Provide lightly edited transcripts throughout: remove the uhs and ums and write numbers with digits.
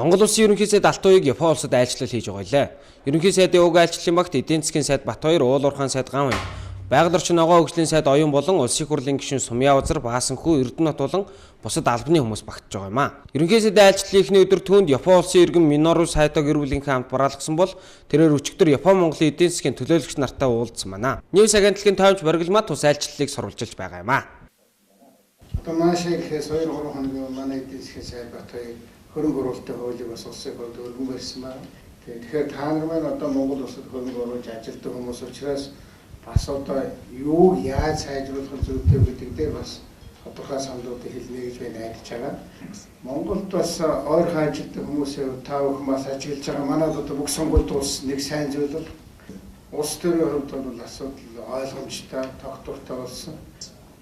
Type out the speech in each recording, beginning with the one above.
Монгол улсын ерөнхий сайд Алтуйг Япон улсад айлчлал хийж байгаа лээ. Ерөнхий сайдын уг айлчлалын багт эдийн засгийн сайд Батбаяр, уул уурхайн сайд Ган, байгаль орчин ногоо хөгжлийн сайд Оюун болон улс их хурлын гишүүн Сумьяузар, Баасанхүү, Эрдэнэт болон бусад албаны хүмүүс багтж байгаа юм а. Ерөнхий сайдын айлчлалын эхний өдөр түүнд Япон улсын иргэн Минору Сайто гэр бүлийнхээ хамт бараалгасан бол тэрээр өчигдөр Япон Монголын эдийн засгийн төлөөлөгч нартай уулзсан байна. Нийс агентлагийн таймч Боргилмат тус айлчлалыг сурвалжилж байгаа юм а. Томашиг хэс 2-3 хоногийн манай эдийн засгийн сайд Батбаяр хөрөнгө оруулалтын хуулийг бас улсын хувьд өргөн барьсан байна. Тэгэхээр та нар маань одоо Монгол улсад хөрөнгө оруулж ажилтдаг хүмүүс учраас бас одоо юу яаж сайжруулах зүйтэй гэдэг дээр бас тодорхой саналуудыг хэлнэ гэж би найдаж байгаа. Монголд бас ойрхон ажилтдаг хүмүүсийн та бүхэн бас ажиглаж байгаа. Манайд одоо бүх сонгуульд улс нэг сайн зүйл бол улс төрийн хувьд бол асуудал ойлгомжтой, тогтвортой болсон.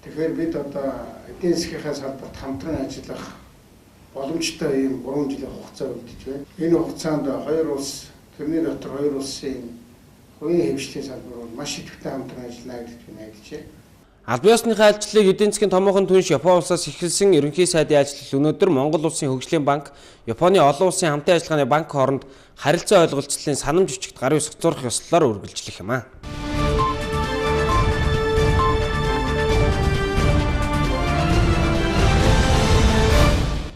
Тэгэхээр бид одоо эдийн засгийнхаа салбарт хамтран ажиллах боломжтой ийм 3 жилийн хугацаа үлдэж байна. Энэ хугацаанд хоёр улс, тэрний дотор хоёр улсын хувийн хэмжээний салбар бол маш идэвхтэй хамтран ажиллана гэж би найдаж байна. Албан ёсныхаа айлчлалыг эдийн засгийн томоохон түнш Япон улсаас эхэлсэн ерөнхий сайдын айлчлал өнөөдөр Монгол улсын хөгжлийн банк, Японы олон улсын хамтын ажиллагааны банк хооронд харилцаа ойлголцлын санамж бичигт гарын үсэг зурх ёслолоор үргэлжлэх юм а.